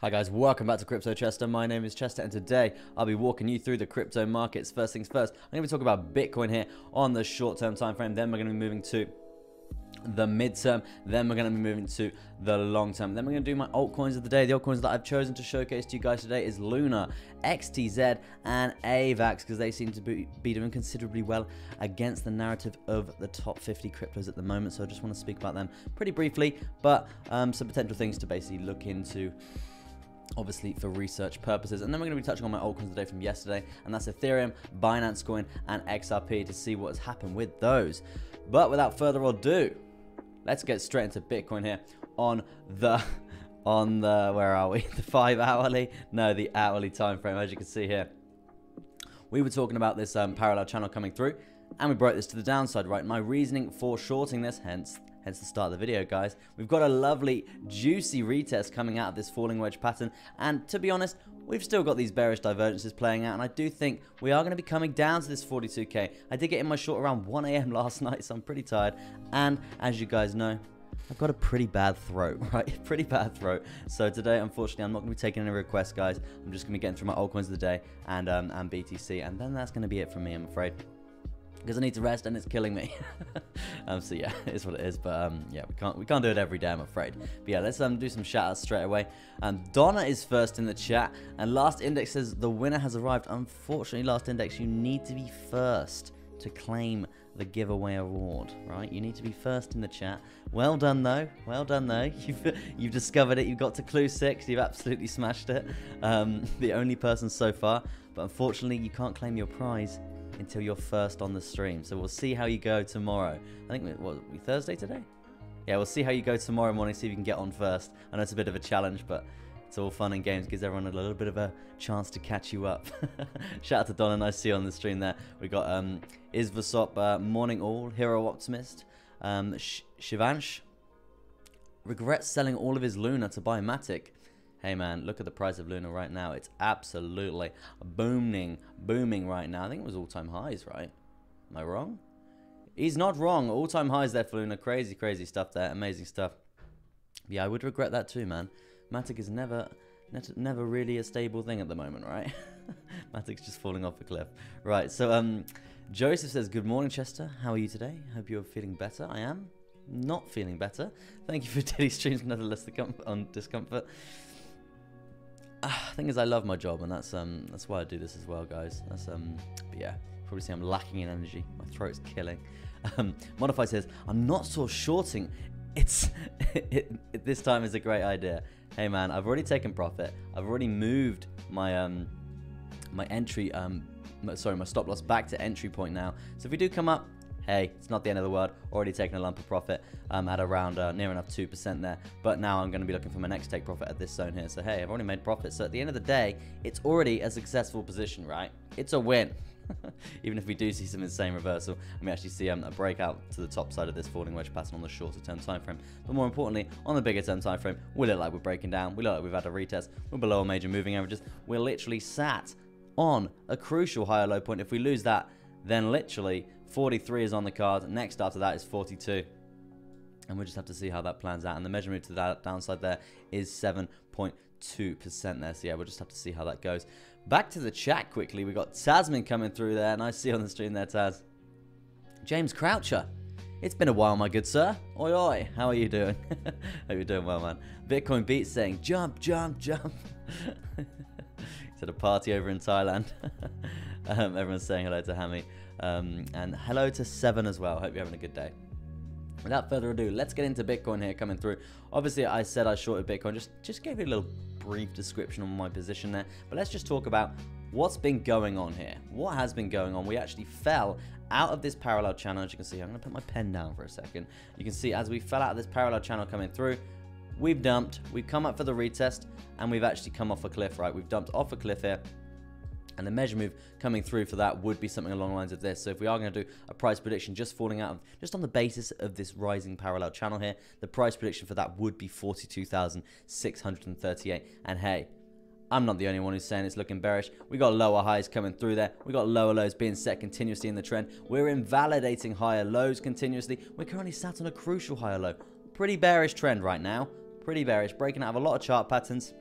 Hi guys, welcome back to Crypto Chester. My name is Chester and today I'll be walking you through the crypto markets. First things first, I'm going to be talking about Bitcoin here on the short-term time frame. Then we're going to be moving to the mid-term. Then we're going to be moving to the long-term. Then we're going to do my altcoins of the day. The altcoins that I've chosen to showcase to you guys today is Luna, XTZ, and AVAX because they seem to be doing considerably well against the narrative of the top 50 cryptos at the moment. So I just want to speak about them pretty briefly, but some potential things to basically look into, obviously for research purposes. And then we're going to be touching on my altcoins of the day from yesterday, and that's Ethereum, Binance Coin, and XRP to see what has happened with those. But without further ado, let's get straight into Bitcoin here on the where are we? The 5 hourly? No, the hourly time frame. As you can see here, we were talking about this parallel channel coming through, and we broke this to the downside, right? My reasoning for shorting this, hence the start of the video, guys. We've got a lovely juicy retest coming out of this falling wedge pattern, and to be honest, we've still got these bearish divergences playing out, and I do think we are going to be coming down to this 42k. I did get in my short around 1 a.m. last night, so I'm pretty tired, and as you guys know, I've got a pretty bad throat, right? Pretty bad throat. So today, unfortunately, I'm not going to be taking any requests, guys. I'm just going to be getting through my altcoins of the day and BTC, and then that's going to be it from me, I'm afraid, because I need to rest and it's killing me. So yeah, it is what it is. But yeah, we can't do it every day, I'm afraid. But yeah, let's do some shout outs straight away. Donna is first in the chat, and Last Index says the winner has arrived. Unfortunately, Last Index, you need to be first to claim the giveaway award, right? You need to be first in the chat. Well done though, well done though. You've discovered it. You've got to clue 6. You've absolutely smashed it. The only person so far, but unfortunately, you can't claim your prize until you're first on the stream. So we'll see how you go tomorrow. I think, what, we Thursday today? Yeah, we'll see how you go tomorrow morning, see if you can get on first. I know it's a bit of a challenge, but it's all fun and games. Gives everyone a little bit of a chance to catch you up. Shout out to Donna, nice to see you on the stream there. We got Isvasop, Morning All, Hero Optimist, Shivansh, regrets selling all of his Luna to buy Matic. Hey man, look at the price of Luna right now. It's absolutely booming right now. I think it was all-time highs, right? Am I wrong? He's not wrong. All-time highs there for Luna. Crazy, crazy stuff there. Amazing stuff. Yeah, I would regret that too, man. Matic is never really a stable thing at the moment, right? Matic's just falling off a cliff. Right, so Joseph says, good morning, Chester. How are you today? Hope you're feeling better. I am not feeling better. Thank you for daily streams, nevertheless, on discomfort. Thing is, I love my job, and that's why I do this as well, guys. That's but yeah, probably see I'm lacking in energy. My throat's killing. Modify says, I'm not so shorting. This time is a great idea. Hey man, I've already taken profit. I've already moved my my entry my stop loss back to entry point now. So if we do come up, hey, it's not the end of the world. Already taken a lump of profit at around near enough 2% there. But now I'm going to be looking for my next take profit at this zone here. So hey, I've already made profit. So at the end of the day, it's already a successful position, right? It's a win. Even if we do see some insane reversal, and we actually see a breakout to the top side of this falling wedge pattern on the shorter term time frame. But more importantly, on the bigger term time frame, we look like we're breaking down. We look like we've had a retest. We're below our major moving averages. We're literally sat on a crucial higher low point. If we lose that, then literally 43 is on the card. Next after that is 42. And we'll just have to see how that plans out. And the measure move to that downside there is 7.2% there. So yeah, we'll just have to see how that goes. Back to the chat quickly. We got Tasman coming through there. Nice to see you on the stream there, Taz. James Croucher. It's been a while, my good sir. Oi, oi. How are you doing? Hope you're doing well, man. Bitcoin Beats saying, jump, jump, jump. He's at a party over in Thailand. Everyone's saying hello to Hammy. And hello to Seven as well. Hope you're having a good day. Without further ado, let's get into Bitcoin here coming through. Obviously, I said I shorted Bitcoin. Just gave you a little brief description on my position there. But let's just talk about what's been going on here. What has been going on? We actually fell out of this parallel channel. As you can see, I'm going to put my pen down for a second. You can see as we fell out of this parallel channel coming through, we've dumped. We've come up for the retest, and we've actually come off a cliff, right? We've dumped off a cliff here. And the measure move coming through for that would be something along the lines of this. So if we are going to do a price prediction just falling out of, just on the basis of this rising parallel channel here, the price prediction for that would be 42,638. And hey, I'm not the only one who's saying it's looking bearish. We got lower highs coming through there. We got lower lows being set continuously in the trend. We're invalidating higher lows continuously. We're currently sat on a crucial higher low. Pretty bearish trend right now. Pretty bearish, breaking out of a lot of chart patterns.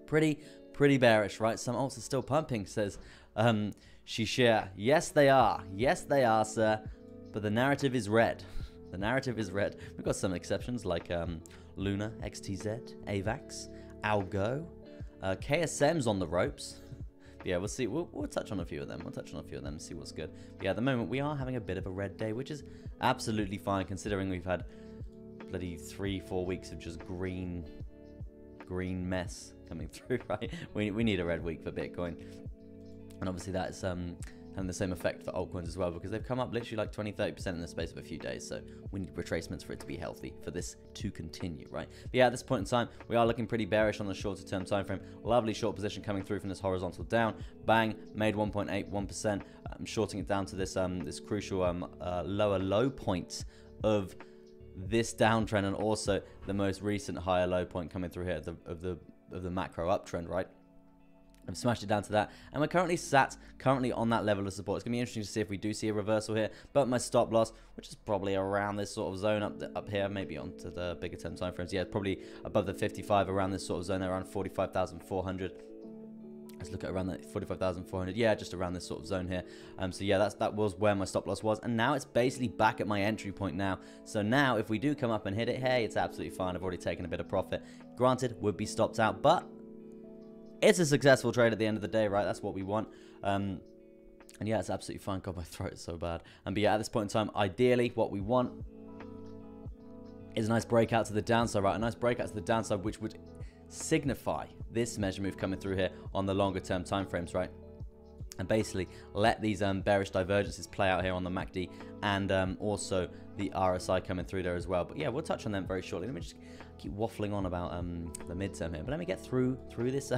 Pretty bearish, right? Some alts are still pumping, says Shishir. Yes, they are. Yes, they are, sir. But the narrative is red. The narrative is red. We've got some exceptions like Luna, XTZ, AVAX, Algo, KSM's on the ropes. But yeah, we'll see. We'll touch on a few of them. We'll touch on a few of them and see what's good. But yeah, at the moment, we are having a bit of a red day, which is absolutely fine considering we've had bloody 3-4 weeks of just green mess coming through, right? We need a red week for Bitcoin. And obviously that is having the same effect for altcoins as well, because they've come up literally like 20-30% in the space of a few days. So we need retracements for it to be healthy, for this to continue, right? But yeah, at this point in time, we are looking pretty bearish on the shorter term time frame. Lovely short position coming through from this horizontal down. Bang, made 1.81%. I'm shorting it down to this this crucial lower low point of this downtrend, and also the most recent higher low point coming through here of the macro uptrend, right? I've smashed it down to that, and we're currently on that level of support. It's going to be interesting to see if we do see a reversal here, but my stop loss, which is probably around this sort of zone up here, maybe onto the bigger term time frames. Yeah, probably above the 55, around this sort of zone, around 45,400. Let's look at around that 45,400. Yeah, just around this sort of zone here. So yeah, that was where my stop loss was, and now it's basically back at my entry point now. So now, if we do come up and hit it, hey, it's absolutely fine. I've already taken a bit of profit. Granted, would be stopped out, but it's a successful trade at the end of the day, right? That's what we want. And yeah, it's absolutely fine. God, my throat is so bad. But yeah, at this point in time, ideally, what we want is a nice breakout to the downside, right? A nice breakout to the downside, which would signify this measure move coming through here on the longer term time frames, right? And basically let these bearish divergences play out here on the MACD, and also the RSI coming through there as well. But yeah, we'll touch on them very shortly. Let me just keep waffling on about the midterm here, but let me get through this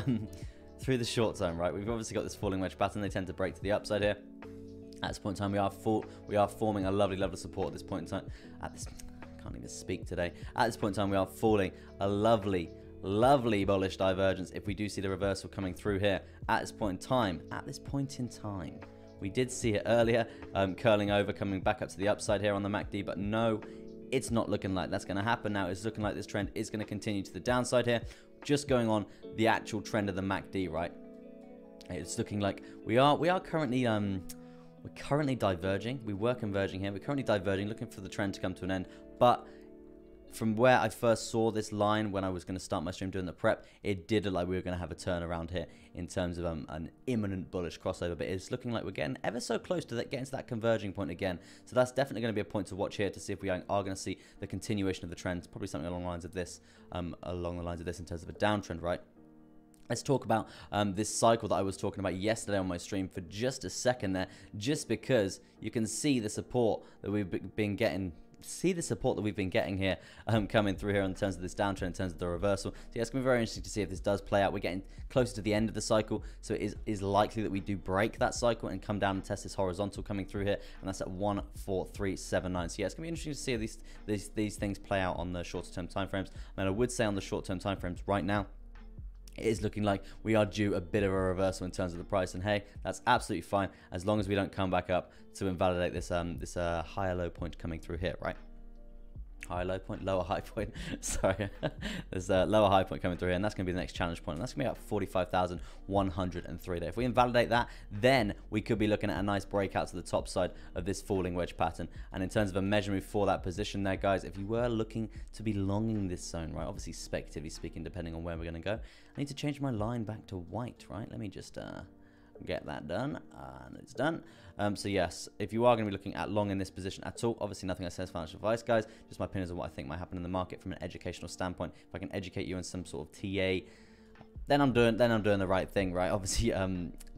through the short term, right? We've obviously got this falling wedge pattern. They tend to break to the upside here. At this point in time, we are forming a lovely level of support at this point in time. I can't even speak today. At this point in time, we are falling a lovely bullish divergence. If we do see the reversal coming through here at this point in time, we did see it earlier, curling over, coming back up to the upside here on the MACD, but no, it's not looking like that's going to happen now. It's looking like this trend is going to continue to the downside here, just going on the actual trend of the MACD, right? It's looking like we are currently we're currently diverging. We were converging here. We're currently diverging, looking for the trend to come to an end, but from where I first saw this line when I was going to start my stream doing the prep, it did look like we were going to have a turnaround here in terms of an imminent bullish crossover, but it's looking like we're getting ever so close to that, getting to that converging point again. So that's definitely going to be a point to watch here to see if we are going to see the continuation of the trend, probably something along the lines of this, in terms of a downtrend, right? Let's talk about this cycle that I was talking about yesterday on my stream for just a second there, just because you can see the support that we've been getting. See the support that we've been getting here coming through here in terms of this downtrend, in terms of the reversal. So yeah, it's going to be very interesting to see if this does play out. We're getting closer to the end of the cycle, so it is likely that we do break that cycle and come down and test this horizontal coming through here, and that's at 14379. So yeah, it's going to be interesting to see if these things play out on the shorter term time frames. And I would say on the short term time frames right now, it is looking like we are due a bit of a reversal in terms of the price, and hey, that's absolutely fine as long as we don't come back up to invalidate this higher low point coming through here, right? Higher low point, lower high point. Sorry, there's a lower high point coming through here, and that's going to be the next challenge point, and that's going to be at 45,103 there. If we invalidate that, then we could be looking at a nice breakout to the top side of this falling wedge pattern. And in terms of a measure move for that position there, guys, if you were looking to be longing this zone, right, obviously speculatively speaking, depending on where we're going to go, I need to change my line back to white, right? Let me just get that done, and it's done. So yes, if you are going to be looking at long in this position at all, obviously nothing I say is financial advice, guys, just my opinions on what I think might happen in the market from an educational standpoint. If I can educate you in some sort of TA, then I'm doing the right thing, right? Obviously,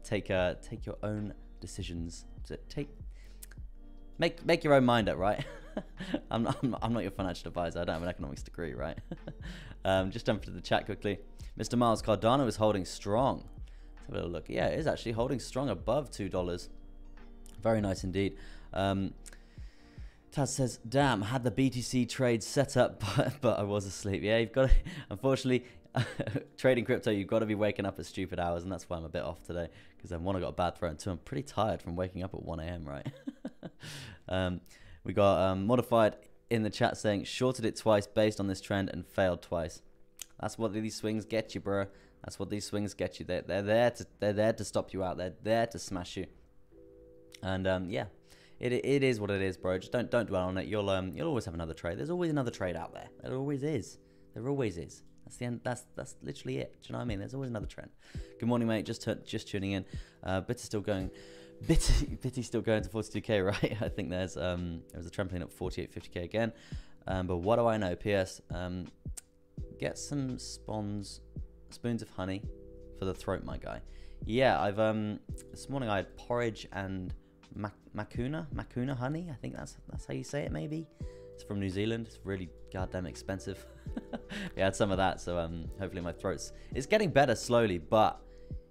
take your own decisions. Make your own mind up, right? I'm not your financial advisor. I don't have an economics degree, right? Just jump into the chat quickly. Mr. Miles Cardano is holding strong. Let's have a little look. Yeah, it is actually holding strong above $2. Very nice indeed. Taz says, damn, had the BTC trade set up, but I was asleep. Yeah, you've got to, unfortunately, trading crypto, you've got to be waking up at stupid hours, and that's why I'm a bit off today, because one, I got a bad throat, and two, I'm pretty tired from waking up at 1 a.m., right? We got Modified in the chat saying, shorted it twice based on this trend and failed twice. That's what these swings get you, bro. That's what these swings get you. They're there to stop you out. They're there to smash you. And yeah, it is what it is, bro. Just don't dwell on it. You'll always have another trade. There's always another trade out there. There always is. There always is. That's the end. That's literally it. Do you know what I mean? There's always another trend. Good morning, mate. Just tuning in. Bitty's still going. Bitty's still going to 42k, right? I think there was a trampoline at 48.50k again. But what do I know? P.S. Get some spoons of honey for the throat, my guy. Yeah, I've this morning I had porridge and Makuna honey. I think that's how you say it. Maybe it's from New Zealand. It's really goddamn expensive. Yeah, I had some of that, so hopefully my throat's getting better slowly, but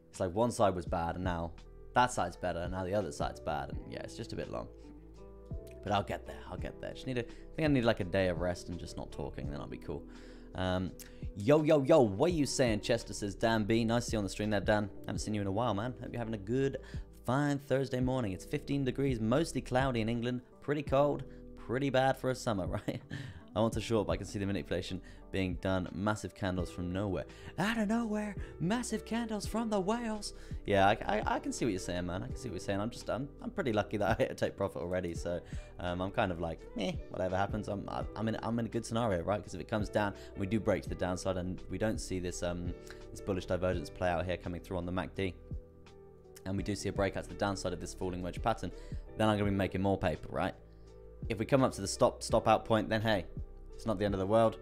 it's like one side was bad and now that side's better and now the other side's bad, and yeah, it's just a bit long. But I'll get there. I think I need like a day of rest and just not talking, then I'll be cool. Yo, what are you saying? Chester says, Dan B, nice to see you on the stream there, Dan. Haven't seen you in a while, man. Hope you're having a good, fine Thursday morning. It's 15 degrees, mostly cloudy in England, pretty cold, pretty bad for a summer, right? I want to short, but I can see the manipulation being done. Massive candles from nowhere. Out of nowhere, massive candles from the whales. Yeah, I can see what you're saying, man. I can see what you're saying. I'm pretty lucky that I hit a take profit already. So I'm kind of like, whatever happens, I'm in a good scenario, right? Because if it comes down and we do break to the downside and we don't see this this bullish divergence play out here coming through on the MACD, and we do see a breakout to the downside of this falling wedge pattern, then I'm going to be making more paper, right? If we come up to the stop out point, then hey, it's not the end of the world.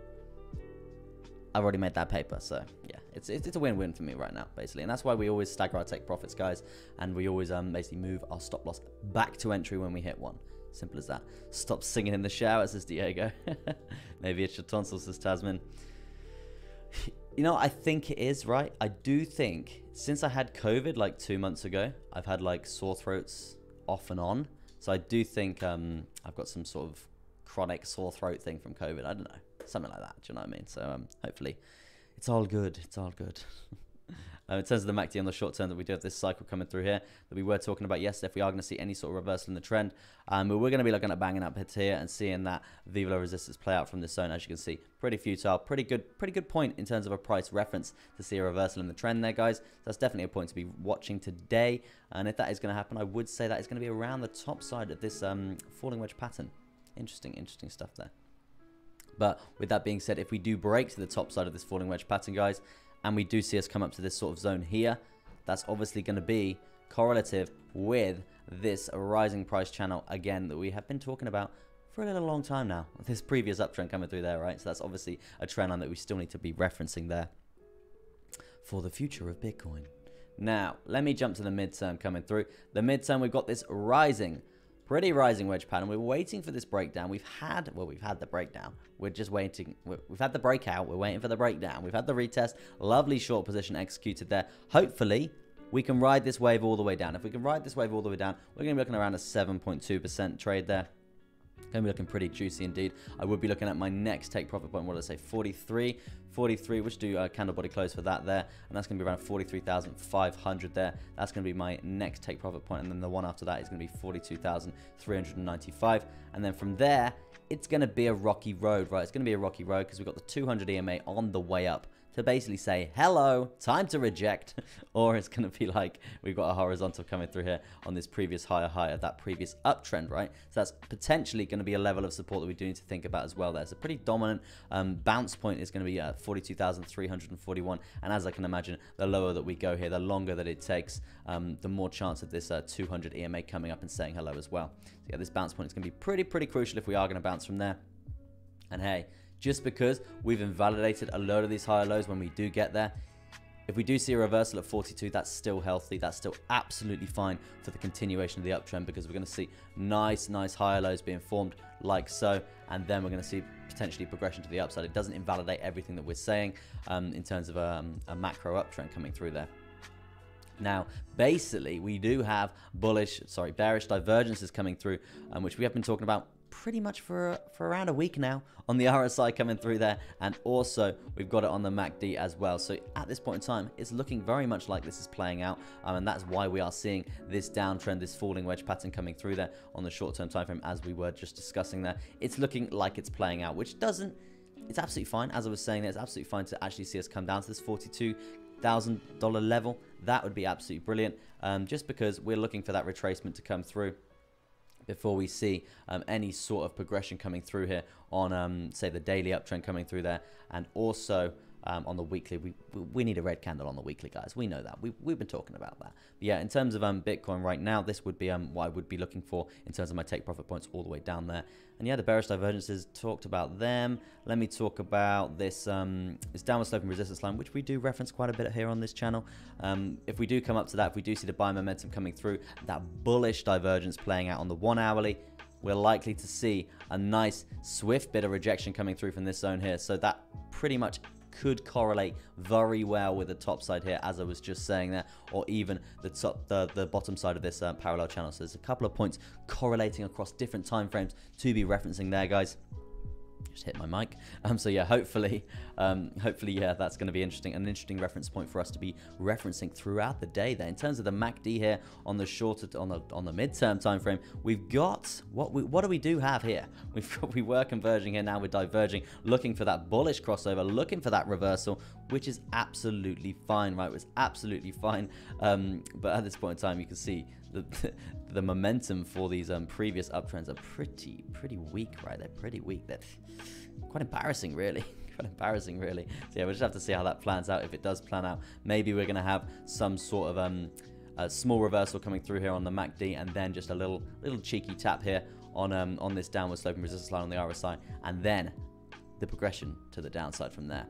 I've already made that paper, so yeah, it's a win-win for me right now, basically. And that's why we always stagger our take profits, guys, and we always basically move our stop loss back to entry when we hit one. Simple as that. Stop singing in the shower, says Diego. Maybe it's your tonsils, says Tasman. You know, I think it is, right? I do think since I had COVID like 2 months ago, I've had like sore throats off and on. So I do think I've got some sort of chronic sore throat thing from COVID. I don't know. Something like that. Do you know what I mean? So hopefully it's all good. It's all good. In terms of the MACD on the short term, that we do have this cycle coming through here that we were talking about yesterday. If we are going to see any sort of reversal in the trend, but we're going to be looking at banging up hits here and seeing that Viva La resistance play out from this zone. As you can see, pretty futile, pretty good point in terms of a price reference to see a reversal in the trend there, guys. So that's definitely a point to be watching today. And if that is going to happen, I would say that it's going to be around the top side of this falling wedge pattern. Interesting stuff there. But with that being said, if we do break to the top side of this falling wedge pattern, guys, and we do see us come up to this sort of zone here, that's obviously going to be correlative with this rising price channel again that we have been talking about for a little long time now. This previous uptrend coming through there, right? So that's obviously a trend line that we still need to be referencing there for the future of Bitcoin. Now, let me jump to the midterm coming through. The midterm, we've got this pretty rising wedge pattern. We're waiting for this breakdown. We've had the breakdown. We're just waiting. We've had the breakout. We're waiting for the breakdown. We've had the retest. Lovely short position executed there. Hopefully, we can ride this wave all the way down. If we can ride this wave all the way down, we're going to be looking around a 7.2% trade there. Going to be looking pretty juicy indeed. I would be looking at my next take profit point. What did I say? 43. Which do a candle body close for that there, and that's going to be around 43,500 there. That's going to be my next take profit point, and then the one after that is going to be 42,395, and then from there it's going to be a rocky road, right? It's going to be a rocky road because we've got the 200 EMA on the way up to basically say hello, time to reject, or it's going to be like we've got a horizontal coming through here on this previous higher high of that previous uptrend, right? So that's potentially going to be a level of support that we do need to think about as well. There's a pretty dominant bounce point is going to be at 42,341, and as I can imagine, the lower that we go here, the longer that it takes, the more chance of this 200 EMA coming up and saying hello as well. So yeah, this bounce point is going to be pretty crucial if we are going to bounce from there. And hey, just because we've invalidated a load of these higher lows when we do get there, if we do see a reversal at 42, that's still healthy. That's still absolutely fine for the continuation of the uptrend, because we're going to see nice higher lows being formed like so, and then we're going to see potentially progression to the upside. It doesn't invalidate everything that we're saying in terms of a macro uptrend coming through there. Now, basically, we do have bearish divergences coming through, which we have been talking about pretty much for around a week now on the RSI coming through there, and also we've got it on the MACD as well. So at this point in time, it's looking very much like this is playing out, and that's why we are seeing this downtrend, this falling wedge pattern coming through there on the short-term time frame, as we were just discussing there. It's looking like it's playing out, which doesn't, it's absolutely fine. As I was saying, it's absolutely fine to actually see us come down to this 42 $1,000 level. That would be absolutely brilliant, just because we're looking for that retracement to come through before we see any sort of progression coming through here on, say, the daily uptrend coming through there, and also on the weekly. We need a red candle on the weekly, guys. We know that. We've been talking about that. But yeah, in terms of Bitcoin right now, this would be what I would be looking for in terms of my take profit points all the way down there. And yeah, the bearish divergences, talked about them. Let me talk about this this downward sloping resistance line, which we do reference quite a bit here on this channel. If we do come up to that, if we do see the buy momentum coming through, that bullish divergence playing out on the 1 hourly, we're likely to see a nice swift bit of rejection coming through from this zone here. So that pretty much could correlate very well with the top side here, as I was just saying there, or even the bottom side of this parallel channel. So there's a couple of points correlating across different time frames to be referencing there, guys. Just hit my mic. So yeah, hopefully, yeah, that's going to be interesting, an interesting reference point for us to be referencing throughout the day. There, in terms of the MACD here on the shorter, on the midterm time frame, we've got what do we do have here? We were converging here, now we're diverging, looking for that bullish crossover, looking for that reversal, which is absolutely fine, right? It was absolutely fine. But at this point in time, you can see the momentum for these previous uptrends are pretty weak, right? They're pretty weak. They're quite embarrassing, really. Quite embarrassing, really. So yeah, we'll just have to see how that plans out. If it does plan out, maybe we're going to have some sort of a small reversal coming through here on the MACD, and then just a little cheeky tap here on this downward sloping resistance line on the RSI, and then the progression to the downside from there.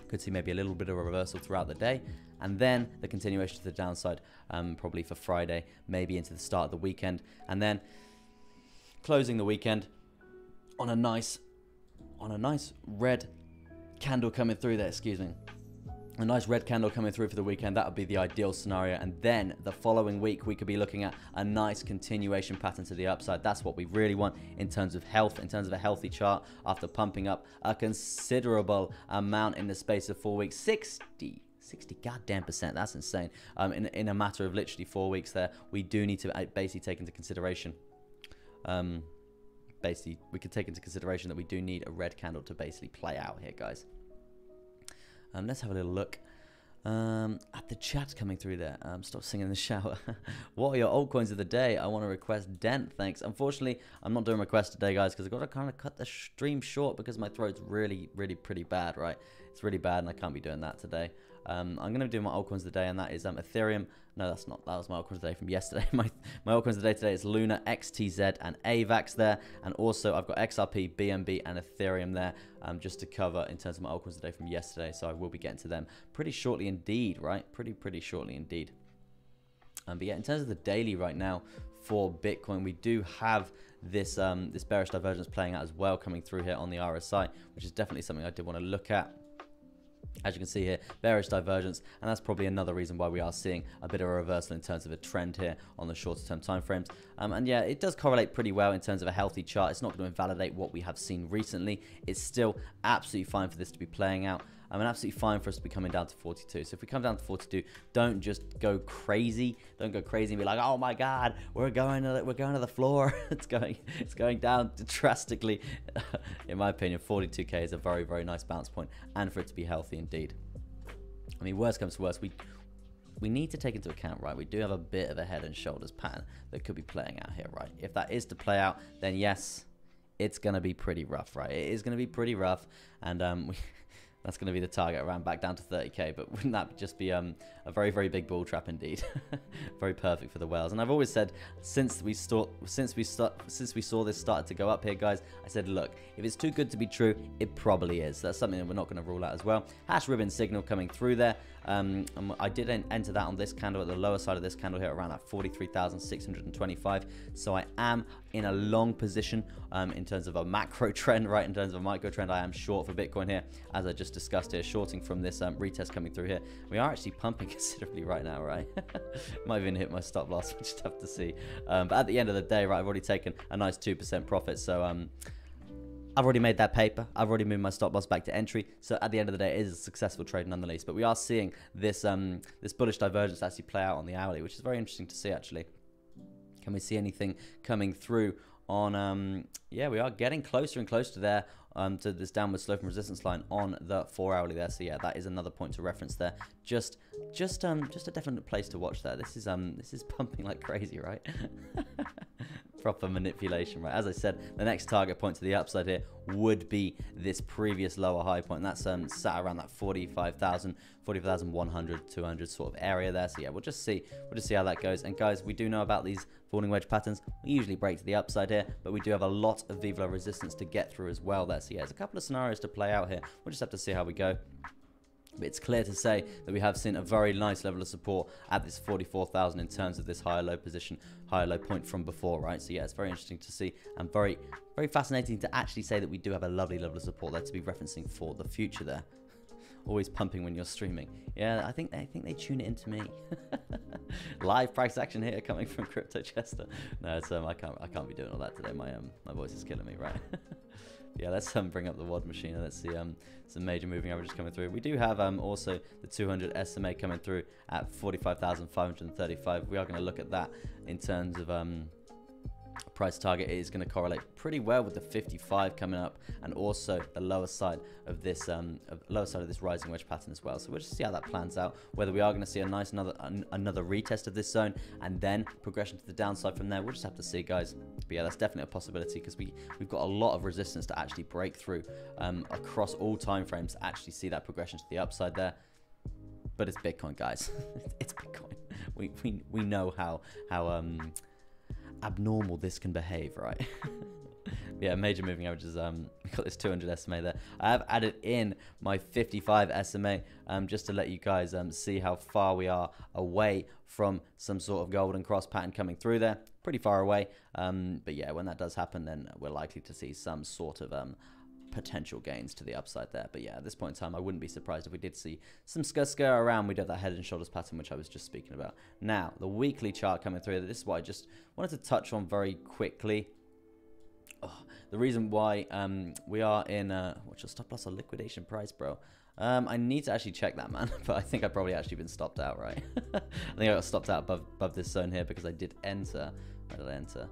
Could see maybe a little bit of a reversal throughout the day, and then the continuation to the downside, probably for Friday, maybe into the start of the weekend, and then closing the weekend on a nice red candle coming through there. Excuse me. A nice red candle coming through for the weekend. That would be the ideal scenario. And then the following week, we could be looking at a nice continuation pattern to the upside. That's what we really want in terms of health, in terms of a healthy chart after pumping up a considerable amount in the space of 4 weeks. 60 goddamn %. That's insane. In a matter of literally 4 weeks there, we do need to basically take into consideration, we could take into consideration that we do need a red candle to basically play out here, guys. Let's have a little look at the chat coming through there. Stop singing in the shower. What are your altcoins of the day? I want to request Dent, thanks. Unfortunately, I'm not doing requests today, guys, because I've got to kind of cut the stream short because my throat's really pretty bad, right? It's really bad, and I can't be doing that today. I'm going to do my altcoins of the day, and that is Ethereum. No, that's not. That was my altcoins of the day from yesterday. My altcoins of the day today is Luna, XTZ, and AVAX there. And also, I've got XRP, BNB, and Ethereum there, just to cover in terms of my altcoins of the day from yesterday. So I will be getting to them pretty shortly indeed, right? Pretty shortly indeed. But yeah, in terms of the daily right now for Bitcoin, we do have this this bearish divergence playing out as well, coming through here on the RSI, which is definitely something I did want to look at. As you can see here, bearish divergence, and that's probably another reason why we are seeing a bit of a reversal in terms of a trend here on the shorter term time frames. And yeah, it does correlate pretty well in terms of a healthy chart. It's not going to invalidate what we have seen recently. It's still absolutely fine for this to be playing out. And absolutely fine for us to be coming down to 42. So if we come down to 42, don't just go crazy. Don't go crazy and be like, oh my God, we're going to the floor. it's going down drastically. In my opinion, 42K is a very nice bounce point, and for it to be healthy indeed. I mean, worst comes to worst, we need to take into account, right? We do have a bit of a head and shoulders pattern that could be playing out here, right? If that is to play out, then yes, it's going to be pretty rough, right? It is going to be pretty rough, and that's going to be the target, around back down to 30K. But wouldn't that just be a very big bull trap indeed? Very perfect for the whales. And I've always said, since we saw this started to go up here, guys, I said, look, if it's too good to be true, it probably is. That's something that we're not going to rule out as well. Hash ribbon signal coming through there. I did enter that on this candle at the lower side of this candle here, around at 43,625. So I am in a long position in terms of a macro trend, right? In terms of a micro trend, I am short for Bitcoin here, as I just discussed here, shorting from this retest coming through here. We are actually pumping considerably right now, right? Might even hit my stop loss. We'll just have to see. But at the end of the day, right, I've already taken a nice 2% profit. So I've already made that paper. I've already moved my stop loss back to entry. So at the end of the day, it is a successful trade nonetheless. But we are seeing this this bullish divergence actually play out on the hourly, which is very interesting to see, actually. Can we see anything coming through on yeah, we are getting closer and closer to there to this downward slope and resistance line on the 4 hourly there. So yeah, that is another point to reference there. Just a definite place to watch there. This is pumping like crazy, right? Proper manipulation, right? As I said, the next target point to the upside here would be this previous lower high point, and that's sat around that 40,100, 200 sort of area there. So yeah, we'll just see how that goes. And guys, we do know about these falling wedge patterns. We usually break to the upside here, but we do have a lot of VWAP resistance to get through as well there. So yeah, there's a couple of scenarios to play out here. We'll just have to see how we go. But it's clear to say that we have seen a very nice level of support at this 44,000 in terms of this higher low position, higher low point from before, right? So yeah, it's very interesting to see and very, very fascinating to actually say that we do have a lovely level of support there to be referencing for the future there. Always pumping when you're streaming. Yeah, I think they tune it into me. Live price action here coming from Crypto Chester. No, it's I can't be doing all that today. My voice is killing me, right? Yeah, let's bring up the WOD machine and let's see some major moving averages coming through. We do have also the 200 SMA coming through at 45,535. We are going to look at that in terms of price target. It is going to correlate pretty well with the 55 coming up, and also the lower side of this rising wedge pattern as well. So we'll just see how that plans out. Whether we are going to see a nice another retest of this zone and then progression to the downside from there, we'll just have to see, guys. But yeah, that's definitely a possibility because we've got a lot of resistance to actually break through across all time frames to actually see that progression to the upside there. But it's Bitcoin, guys. It's Bitcoin. We know how abnormal this can behave, right? Yeah, major moving averages. We got this 200 SMA there. I have added in my 55 SMA just to let you guys see how far we are away from some sort of golden cross pattern coming through there. Pretty far away. But yeah, when that does happen, then we're likely to see some sort of potential gains to the upside there. But yeah, at this point in time, I wouldn't be surprised if we did see some skr around. We did that head and shoulders pattern, which I was just speaking about. Now, the weekly chart coming through. This is what I just wanted to touch on very quickly. The reason why we are in what's your stop loss or liquidation price, bro? I need to actually check that, man. But I think I've probably actually been stopped out, right? I think I got stopped out above this zone here because I did enter. Where did I enter?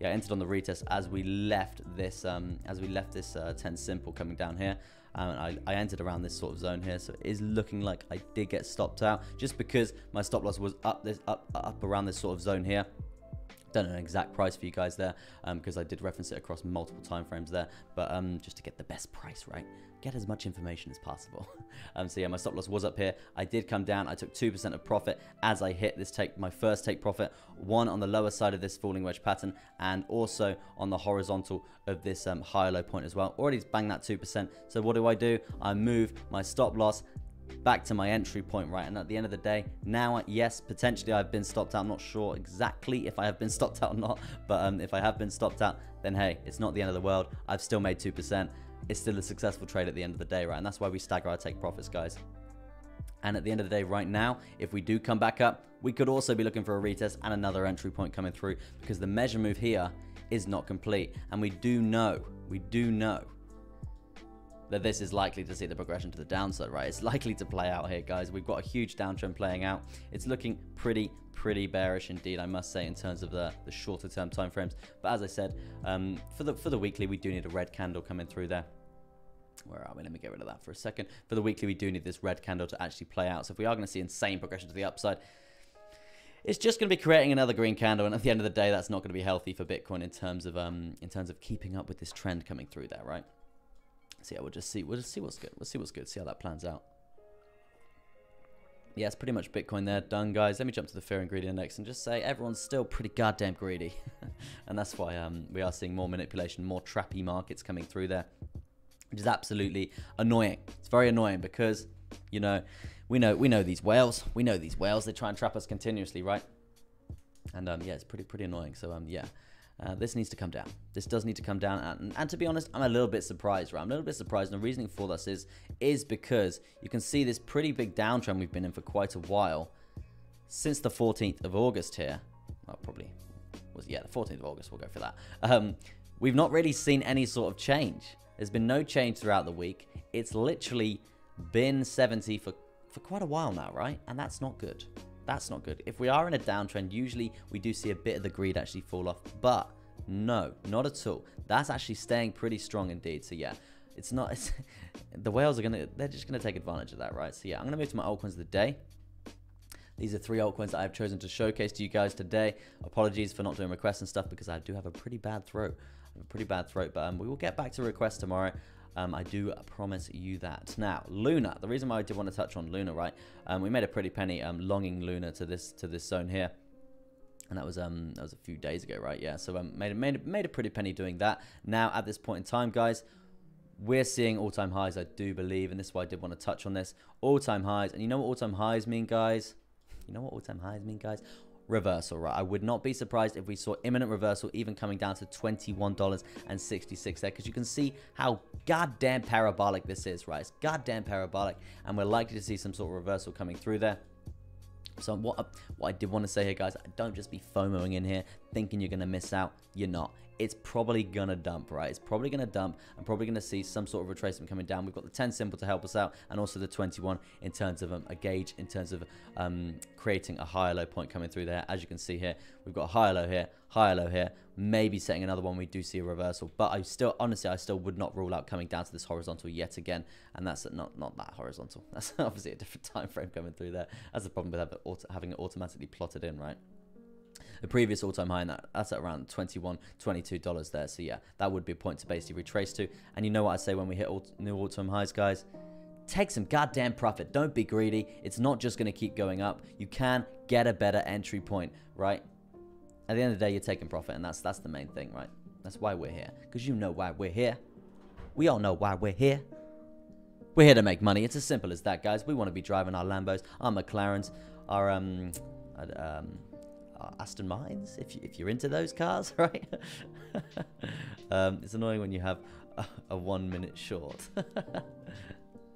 Yeah, I entered on the retest as we left this 10 simple coming down here. I entered around this sort of zone here, so it is looking like I did get stopped out just because my stop loss was up around this sort of zone here. Don't know an exact price for you guys there because I did reference it across multiple time frames there, but just to get the best price, right? Get as much information as possible. So yeah, my stop loss was up here. I did come down. I took 2% of profit as I hit this my first take profit, one on the lower side of this falling wedge pattern and also on the horizontal of this higher low point as well. Already banged that 2%. So what do? I move my stop loss back to my entry point, right? And at the end of the day, now, yes, potentially I've been stopped out. I'm not sure exactly if I have been stopped out or not, but if I have been stopped out, then hey, it's not the end of the world. I've still made 2%. It's still a successful trade at the end of the day, right? And that's why we stagger our take profits, guys. And at the end of the day, right now, if we do come back up, we could also be looking for a retest and another entry point coming through because the measure move here is not complete. And we do know that this is likely to see the progression to the downside, right? It's likely to play out here, guys. We've got a huge downtrend playing out. It's looking pretty bearish indeed, I must say, in terms of the shorter term time frames. But as I said, for the weekly, we do need a red candle coming through there. Where are we? Let me get rid of that for a second. For the weekly, we do need this red candle to actually play out. So if we are going to see insane progression to the upside, it's just going to be creating another green candle, and at the end of the day, that's not going to be healthy for Bitcoin in terms of keeping up with this trend coming through there, right? So yeah, we'll just see what's good. We'll see what's good. See how that plans out. Yeah, it's pretty much Bitcoin there. Done, guys. Let me jump to the Fear and Greed Index and just say everyone's still pretty goddamn greedy. And that's why we are seeing more manipulation, more trappy markets coming through there, which is absolutely annoying. It's very annoying because, you know, we know these whales. We know these whales. They try and trap us continuously, right? And yeah, it's pretty annoying. So yeah. This needs to come down. This does need to come down. And to be honest, I'm a little bit surprised, right? I'm a little bit surprised. And the reasoning for this is because you can see this pretty big downtrend we've been in for quite a while since the 14th of August here. Well, probably was, yeah, the 14th of August. We'll go for that. We've not really seen any sort of change. There's been no change throughout the week. It's literally been 70 for quite a while now, right? And that's not good. That's not good. If we are in a downtrend, usually we do see a bit of the greed actually fall off, but no, not at all. That's actually staying pretty strong indeed. So yeah, it's not, the whales are they're just gonna take advantage of that, right? So yeah, I'm gonna move to my altcoins of the day. These are 3 altcoins that I've chosen to showcase to you guys today. Apologies for not doing requests and stuff because I do have a pretty bad throat. But we will get back to requests tomorrow. I do promise you that. Now, Luna. The reason why I did want to touch on Luna, right? We made a pretty penny longing Luna to this zone here, and that was a few days ago, right? Yeah. So made a pretty penny doing that. Now at this point in time, guys, we're seeing all-time highs, I do believe, and this is why I did want to touch on this. All-time highs, and you know what all-time highs mean, guys? You know what all-time highs mean, guys? Reversal, right? I would not be surprised if we saw imminent reversal, even coming down to $21.66 there, because you can see how goddamn parabolic this is, right? It's goddamn parabolic, and we're likely to see some sort of reversal coming through there. So what I did want to say here, guys, don't just be FOMOing in here, thinking you're going to miss out. You're not. It's probably going to dump, right? It's probably going to dump. I'm probably going to see some sort of retracement coming down. We've got the 10 symbol to help us out, and also the 21 in terms of a gauge, in terms of creating a higher low point coming through there. As you can see here, we've got a higher low here, maybe setting another one. We do see a reversal, but honestly, I still would not rule out coming down to this horizontal yet again, and that's not that horizontal. That's obviously a different time frame coming through there. That's the problem with having it automatically plotted in, right? The previous all-time high, that's at around $21, $22 there. So yeah, that would be a point to basically retrace to. And you know what I say when we hit new all-time highs, guys? Take some goddamn profit. Don't be greedy. It's not just going to keep going up. You can get a better entry point, right? At the end of the day, you're taking profit, and that's the main thing, right? That's why we're here. Because you know why we're here. We all know why we're here. We're here to make money. It's as simple as that, guys. We want to be driving our Lambos, our McLarens, our Aston Martins, if you're into those cars, right? It's annoying when you have a 1 minute short.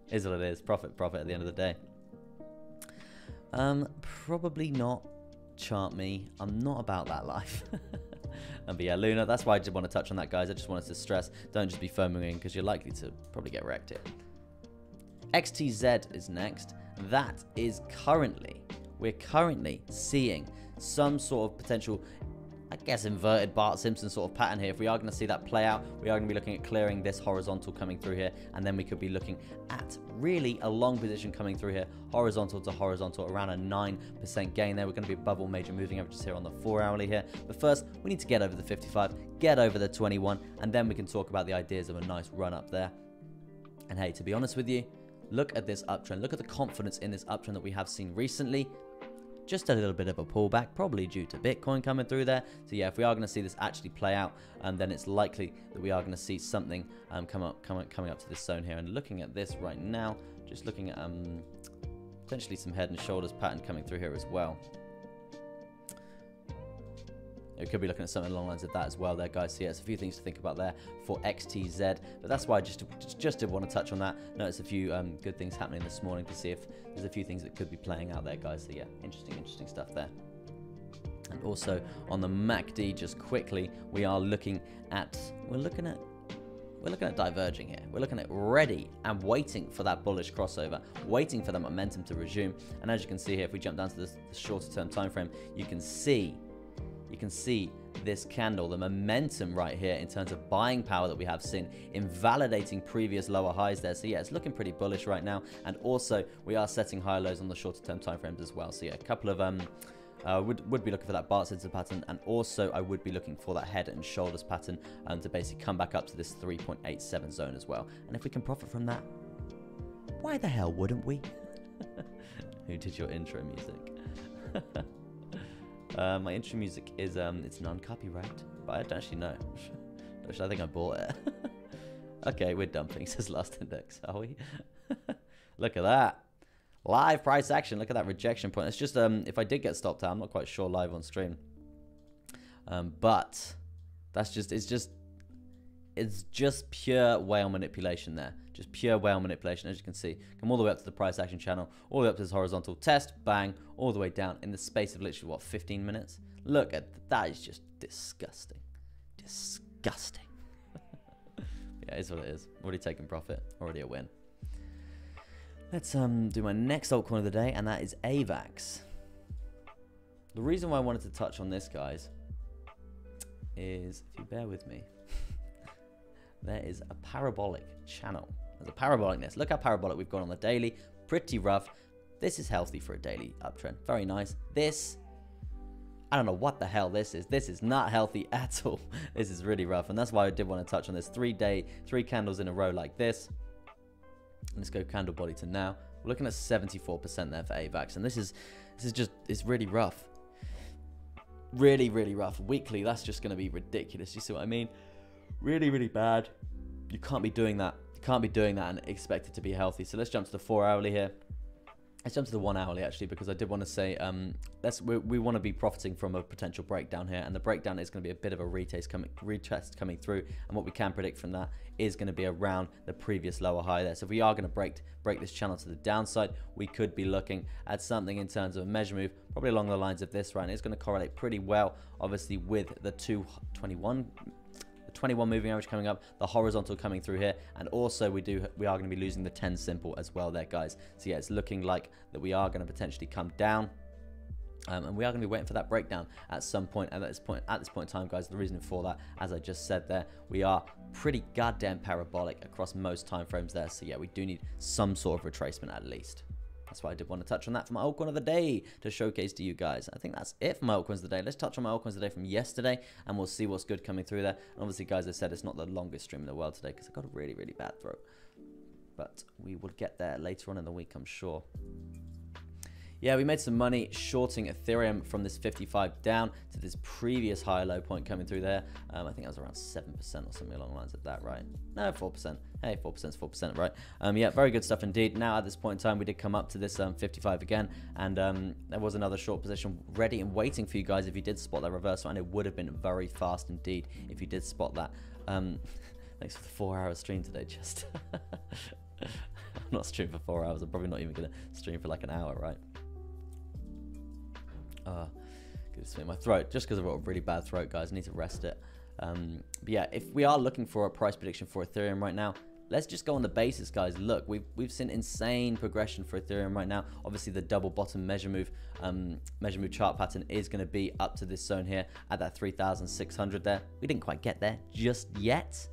Is what it is. Profit at the end of the day. Probably not chart me. I'm not about that life. But yeah, Luna, that's why I did want to touch on that, guys. I just wanted to stress, don't just be foaming because you're likely to probably get wrecked here. XTZ is next. That is we're currently seeing some sort of potential, I guess, inverted Bart Simpson sort of pattern here. If we are going to see that play out, we are going to be looking at clearing this horizontal coming through here, and then we could be looking at really a long position coming through here, horizontal to horizontal, around a 9% gain there. We're going to be above all major moving averages here on the 4-hourly here. But first, we need to get over the 55, get over the 21, and then we can talk about the ideas of a nice run up there. And hey, to be honest with you, look at this uptrend. Look at the confidence in this uptrend that we have seen recently. Just a little bit of a pullback, probably due to Bitcoin coming through there. So yeah, if we are going to see this actually play out, then it's likely that we are going to see something coming up to this zone here. And looking at this right now, just looking at potentially some head and shoulders pattern coming through here as well. We could be looking at something along the lines of that as well there, guys. So yeah, it's a few things to think about there for XTZ. But that's why I just did want to touch on that. Notice a few good things happening this morning to see if there's a few things that could be playing out there, guys. So yeah, interesting stuff there. And also on the MACD, just quickly, we're looking at diverging here. We're looking at ready and waiting for that bullish crossover, waiting for the momentum to resume. And as you can see here, if we jump down to the shorter term time frame, you can see this candle, the momentum right here in terms of buying power that we have seen, invalidating previous lower highs there. So yeah, it's looking pretty bullish right now. And also we are setting higher lows on the shorter term time frames as well. So yeah, a couple of would be looking for that Bart Simpson pattern, and also I would be looking for that head and shoulders pattern to basically come back up to this 3.87 zone as well. And if we can profit from that, why the hell wouldn't we? Who did your intro music? My intro music is it's non-copyright, but I don't actually know. I think I bought it. Okay, we're dumping, says Last Index, are we? Look at that. Live price action. Look at that rejection point. It's just if I did get stopped out, I'm not quite sure live on stream. But that's just it's just pure whale manipulation there. Just pure whale manipulation, as you can see. Come all the way up to the price action channel, all the way up to this horizontal test, bang, all the way down in the space of literally, what, 15 minutes? Look at that. Is just disgusting. Disgusting. Yeah, it is what it is. Already taking profit. Already a win. Let's do my next altcoin of the day, and that is AVAX. The reason why I wanted to touch on this, guys, is, if you bear with me, there is a parabolic channel. There's a parabolicness. Look how parabolic we've gone on the daily. Pretty rough. This is healthy for a daily uptrend. Very nice. This, I don't know what the hell this is. This is not healthy at all. This is really rough. And that's why I did want to touch on this. 3 candles in a row like this. Let's go candle body to now. We're looking at 74% there for AVAX. And this is just, it's really rough. Really, really rough. Weekly, that's just going to be ridiculous. You see what I mean? Really, really bad. You can't be doing that. You can't be doing that and expect it to be healthy. So let's jump to the 4 hourly here. Let's jump to the 1 hourly actually, because I did want to say we want to be profiting from a potential breakdown here, and the breakdown is going to be a bit of a retest coming through, and what we can predict from that is going to be around the previous lower high there. So if we are going to break this channel to the downside, we could be looking at something in terms of a measure move, probably along the lines of this, right? And it's going to correlate pretty well, obviously, with the 221. 21 moving average coming up, the horizontal coming through here, and also we are going to be losing the 10 simple as well there, guys. So yeah, it's looking like that we are going to potentially come down, and we are going to be waiting for that breakdown at some point. And at this point in time, guys, the reason for that, as I just said there, we are pretty goddamn parabolic across most time frames there. So yeah, we do need some sort of retracement at least. That's why I did want to touch on that for my altcoin of the day to showcase to you guys. I think that's it for my altcoins of the day. Let's touch on my altcoins of the day from yesterday, and we'll see what's good coming through there. And obviously, guys, I said it's not the longest stream in the world today because I got a really, really bad throat. But we will get there later on in the week, I'm sure. Yeah, we made some money shorting Ethereum from this 55 down to this previous high low point coming through there. I think that was around 7% or something along the lines of that, right? No, 4%. Hey, 4% is 4%, right? Yeah, very good stuff indeed. Now, at this point in time, we did come up to this 55 again, and there was another short position ready and waiting for you guys if you did spot that reversal, and it would have been very fast indeed if you did spot that. Thanks for the 4-hour stream today, just. I'm not streaming for 4 hours. I'm probably not even going to stream for like an hour, right? Goodness me, my throat, just because I've got a really bad throat, guys. I need to rest it. But yeah, if we are looking for a price prediction for Ethereum right now, let's just go on the basis, guys. Look, we've seen insane progression for Ethereum right now. Obviously, the double bottom measure move chart pattern is going to be up to this zone here at that 3,600 there. We didn't quite get there just yet.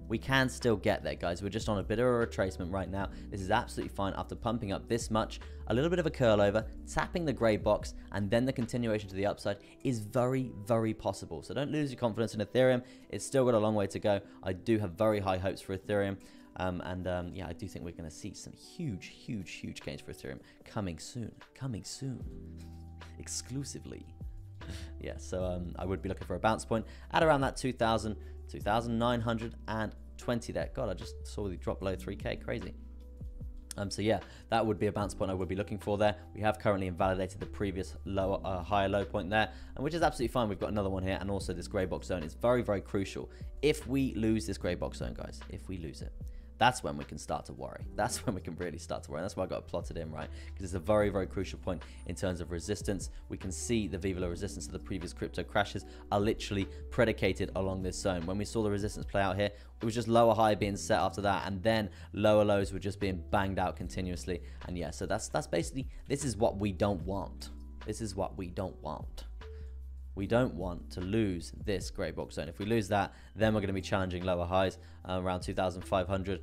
We can still get there, guys. We're just on a bit of a retracement right now. This is absolutely fine after pumping up this much. A little bit of a curl over, tapping the grey box, and then the continuation to the upside is very, very possible. So don't lose your confidence in Ethereum. It's still got a long way to go. I do have very high hopes for Ethereum. Yeah, I do think we're going to see some huge, huge, huge gains for Ethereum coming soon. Coming soon. Exclusively. Yeah, so I would be looking for a bounce point at around that 2,920 there. God, I just saw the drop below 3K. Crazy. So yeah, that would be a bounce point I would be looking for there. We have currently invalidated the previous higher low point there, and which is absolutely fine. We've got another one here, and also this grey box zone is very, very crucial. If we lose this grey box zone, guys, if we lose it, that's when we can start to worry. That's when we can really start to worry. And that's why I got it plotted in, right? Because it's a very, very crucial point in terms of resistance. We can see the VWAP resistance of the previous crypto crashes are literally predicated along this zone. When we saw the resistance play out here, it was just lower high being set after that, and then lower lows were just being banged out continuously. And yeah, so that's basically, this is what we don't want. This is what we don't want. We don't want to lose this grey box zone. If we lose that, then we're going to be challenging lower highs around 2,500,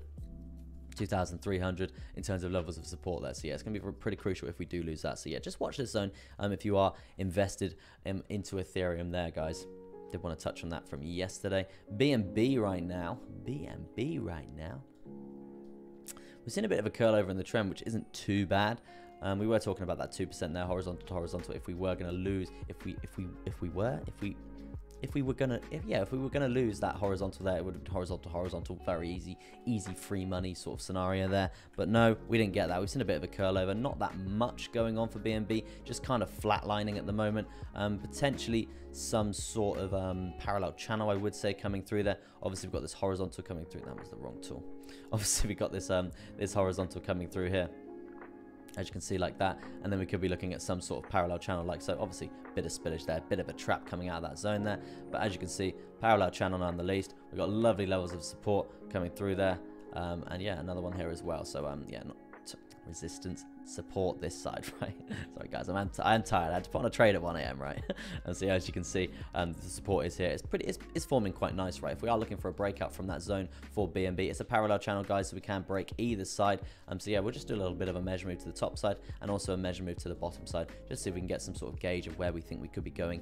2,300 in terms of levels of support there. So yeah, it's going to be pretty crucial if we do lose that. So yeah, just watch this zone if you are invested into Ethereum there, guys. Did want to touch on that from yesterday. BNB right now. BNB right now. We've seen a bit of a curl over in the trend, which isn't too bad. We were talking about that 2% there, horizontal to horizontal. If we were going to lose, if we were gonna lose that horizontal there, it would have been horizontal to horizontal, very easy free money sort of scenario there. But no, we didn't get that. We've seen a bit of a curl over, not that much going on for BNB, just kind of flatlining at the moment. Potentially some sort of parallel channel, I would say, coming through there. Obviously, we've got this horizontal coming through. That was the wrong tool. Obviously, we got this this horizontal coming through here, as you can see, like that, and then we could be looking at some sort of parallel channel like so. Obviously, bit of spillage there, bit of a trap coming out of that zone there, but as you can see, parallel channel nonetheless. We've got lovely levels of support coming through there, and yeah, another one here as well. So yeah, not resistance, support this side, right? Sorry guys, I'm tired. I had to put on a trade at 1 a.m, right? And so as you can see, the support is here. It's forming quite nice, right? If we are looking for a breakout from that zone for BNB, it's a parallel channel, guys, so we can break either side. So yeah, we'll just do a little bit of a measure move to the top side and also a measure move to the bottom side, just so we can get some sort of gauge of where we think we could be going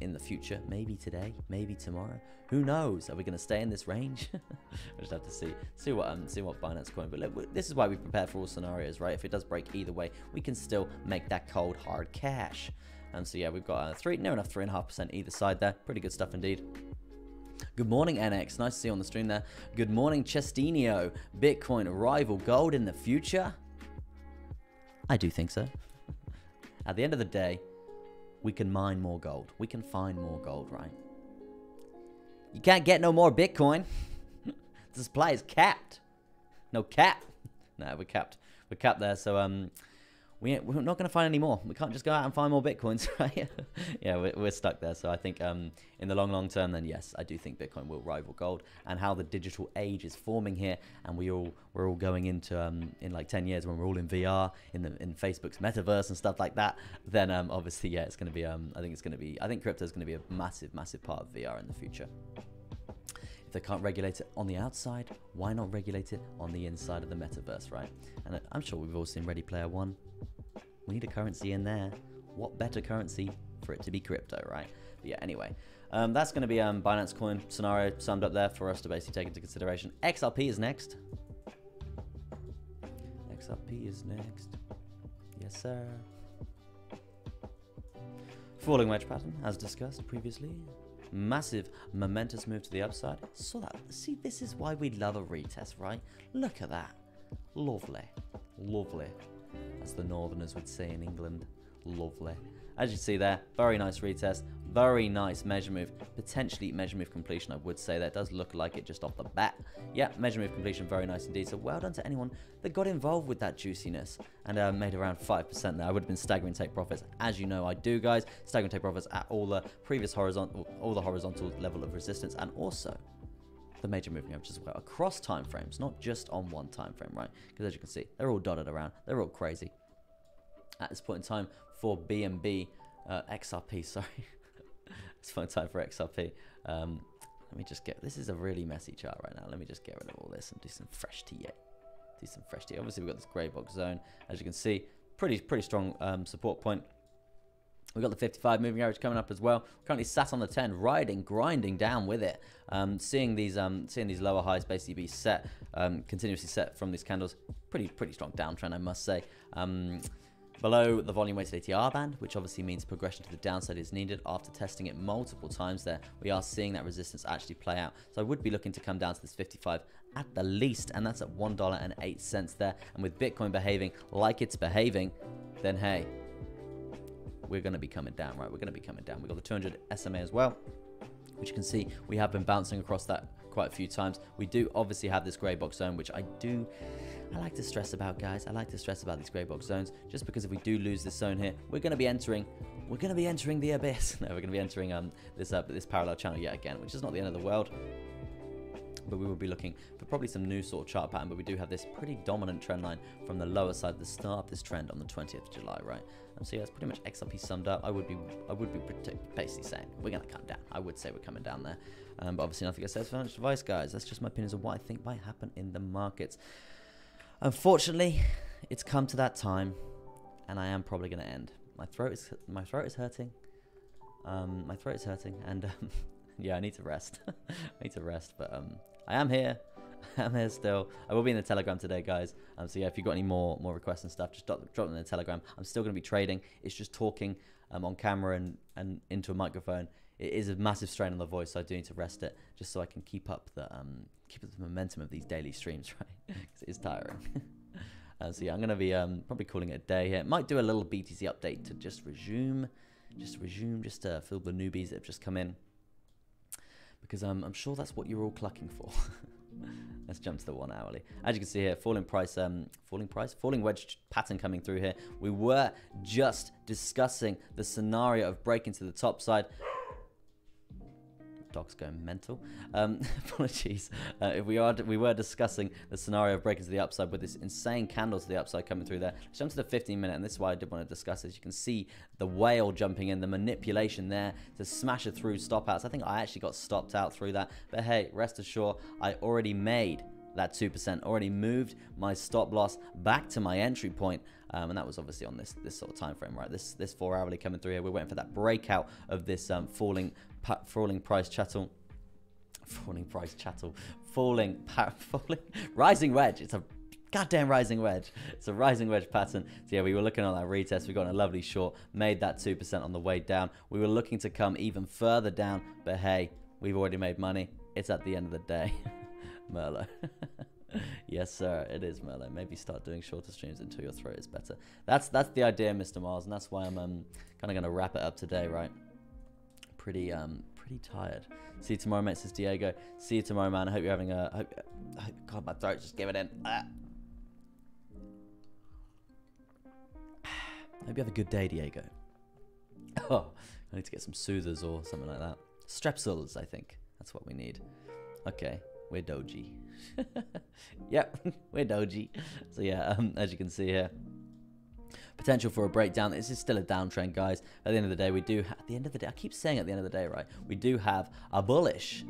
in the future. Maybe today, maybe tomorrow. Who knows? Are we going to stay in this range? We'll just have to see what Binance Coin. But look, this is why we prepare for all scenarios, right? If it does break either way, we can still make that cold hard cash. So yeah, we've got near enough 3.5% either side there. Pretty good stuff indeed. Good morning, NX. Nice to see you on the stream there. Good morning, Chestinio. Bitcoin rival gold in the future? I do think so. At the end of the day, we can mine more gold. We can find more gold, right? You can't get no more Bitcoin. The supply is capped. No cap. No, we're capped. We're capped there. So we're not going to find any more. We can't just go out and find more Bitcoins, right? Yeah, we're stuck there. So I think in the long term, then yes, I do think Bitcoin will rival gold. And how the digital age is forming here, and we're all going into in like 10 years when we're all in VR in Facebook's metaverse and stuff like that. Then obviously, yeah, it's going to be. I think crypto is going to be a massive part of VR in the future. If they can't regulate it on the outside, why not regulate it on the inside of the metaverse, right? And I'm sure we've all seen Ready Player One. We need a currency in there. What better currency for it to be crypto, right? But yeah, anyway, that's going to be Binance Coin scenario summed up there for us to basically take into consideration. XRP is next. XRP is next. Yes, sir. Falling wedge pattern, as discussed previously. Massive momentous move to the upside. Saw that. See, this is why we love a retest, right? Look at that. Lovely. Lovely. As the Northerners would say in England. Lovely. As you see there, very nice retest. Very nice measure move. Potentially measure move completion, I would say. That does look like it just off the bat. Yeah, measure move completion, very nice indeed. So well done to anyone that got involved with that juiciness and made around 5% there. I would have been staggering take profits. As you know, I do, guys. Staggering take profits at all the previous horizontal level of resistance, and also the major moving averages as well across time frames, not just on one time frame, right? Because as you can see, they're all dotted around. They're all crazy. At this point in time for BNB, XRP, sorry. It's fun time for XRP. Let me just get, this is a really messy chart right now. Let me just get rid of all this and do some fresh tea. Do some fresh tea. Obviously, we've got this grey box zone. As you can see, pretty strong support point. We've got the 55 moving average coming up as well. Currently sat on the 10, grinding down with it. Seeing these lower highs basically be set, continuously set from these candles. Pretty strong downtrend, I must say. Below the volume weighted ATR band, which obviously means progression to the downside is needed. After testing it multiple times there, we are seeing that resistance actually play out. So I would be looking to come down to this 55 at the least, and that's at $1.08 there. And with Bitcoin behaving like it's behaving, then hey, we're going to be coming down, right? We're going to be coming down. We've got the 200 SMA as well, which you can see we have been bouncing across that quite a few times. We do obviously have this grey box zone, which I like to stress about, guys. I like to stress about these grey box zones, just because if we do lose this zone here, we're going to be entering the abyss. No, we're going to be entering this parallel channel yet again, which is not the end of the world. But we will be looking for probably some new sort of chart pattern. But we do have this pretty dominant trend line from the lower side at the start of this trend on the 20th of July, right? So yeah, that's pretty much XRP summed up. I would be basically saying we're going to come down. I would say we're coming down there. But obviously nothing I say is financial advice, guys. That's just my opinions of what I think might happen in the markets. Unfortunately, it's come to that time, and I am probably going to end. My throat is hurting. My throat is hurting, and yeah, I need to rest. I need to rest, but I am here. I'm here still. I will be in the Telegram today, guys. So yeah, if you've got any more requests and stuff, just drop them in the Telegram. I'm still going to be trading. It's just talking on camera and into a microphone. It is a massive strain on the voice, so I do need to rest it just so I can keep up the momentum of these daily streams, right? Because it is tiring. So yeah, I'm going to be probably calling it a day here. Might do a little BTC update to just to fill the newbies that have just come in, because I'm sure that's what you're all clucking for. Let's jump to the 1 hourly. As you can see here, falling wedge pattern coming through here. We were just discussing the scenario of breaking to the top side. Dog's going mental. Apologies. If we were discussing the scenario of breaking to the upside with this insane candle to the upside coming through there. Let's jump to the 15-minute, and this is why I did want to discuss this. You can see the whale jumping in, the manipulation there to smash it through stop outs. I think I actually got stopped out through that. But hey, rest assured, I already made that 2%, already moved my stop loss back to my entry point, and that was obviously on this sort of time frame, right? This 4 hourly coming through here. We're waiting for that breakout of this falling rising wedge. It's a goddamn rising wedge. It's a rising wedge pattern. So yeah, we were looking at that retest. We got a lovely short, made that 2% on the way down. We were looking to come even further down, but hey, we've already made money. It's at the end of the day. Merlot. Yes, sir, it is Merlot. Maybe start doing shorter streams until your throat is better. That's the idea, Mr. Mars, and that's why I'm kind of going to wrap it up today, right? Pretty tired. See you tomorrow, mate, says Diego. See you tomorrow, man. I hope you're having a... God, my throat just gave it in. Hope you have a good day, Diego. Oh, I need to get some soothers or something like that. Strepsils, I think. That's what we need. Okay. We're doji. Yep, we're doji. So yeah, as you can see here, potential for a breakdown. This is still a downtrend, guys. At the end of the day, we do. At the end of the day, I keep saying at the end of the day, right? We do have a bullish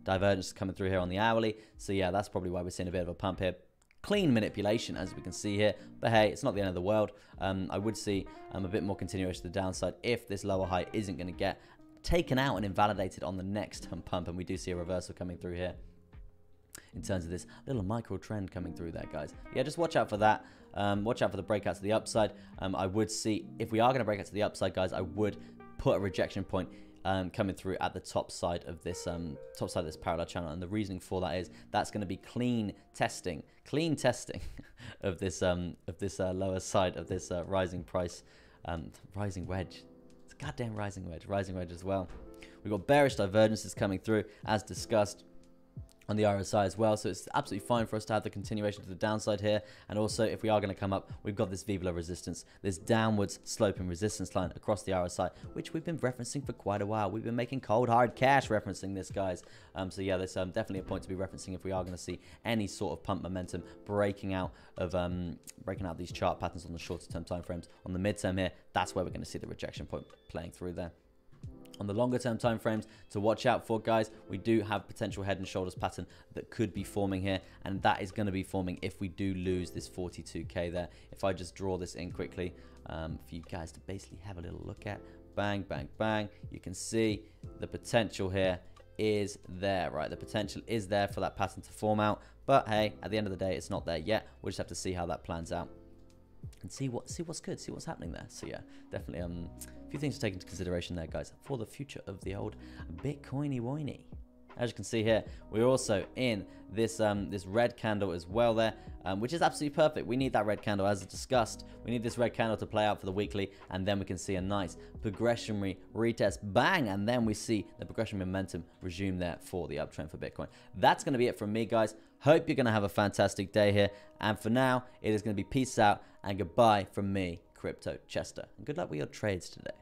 divergence coming through here on the hourly. So yeah, that's probably why we're seeing a bit of a pump here. Clean manipulation, as we can see here. But hey, it's not the end of the world. I would see a bit more continuation to the downside if this lower high isn't going to get taken out and invalidated on the next pump, and we do see a reversal coming through here in terms of this little micro trend coming through there, guys. Yeah, just watch out for that. Watch out for the breakouts to the upside. I would see, if we are going to break out to the upside, guys, I would put a rejection point coming through at the top side of this parallel channel, and the reasoning for that is that's going to be clean testing of this lower side of this rising price, rising wedge. It's a goddamn rising wedge as well. We've got bearish divergences coming through as discussed on the RSI as well, so it's absolutely fine for us to have the continuation to the downside here. And also, if we are going to come up, we've got this V-below resistance, this downwards sloping resistance line across the RSI, which we've been referencing for quite a while. We've been making cold hard cash referencing this, guys. So yeah, there's definitely a point to be referencing if we are going to see any sort of pump momentum breaking out of these chart patterns on the shorter term time frames. On the midterm here, that's where we're going to see the rejection point playing through there. On the longer term time frames to watch out for, guys, we do have potential head and shoulders pattern that could be forming here, and that is going to be forming if we do lose this 42k there. If I just draw this in quickly for you guys to basically have a little look at, bang, bang, bang, you can see the potential here is there, right? The potential is there for that pattern to form out, but hey, at the end of the day, it's not there yet. We'll just have to see how that plans out and see what's good, see what's happening there. So yeah, definitely a few things to take into consideration there, guys, for the future of the old Bitcoiny whiny. As you can see here, we're also in this this red candle as well there, which is absolutely perfect. We need that red candle, as discussed. We need this red candle to play out for the weekly, and then we can see a nice progressionary retest, bang, and then we see the progression momentum resume there for the uptrend for Bitcoin. That's going to be it from me, guys. Hope you're going to have a fantastic day here, and for now, it is going to be peace out and goodbye from me, Crypto Chester. And good luck with your trades today.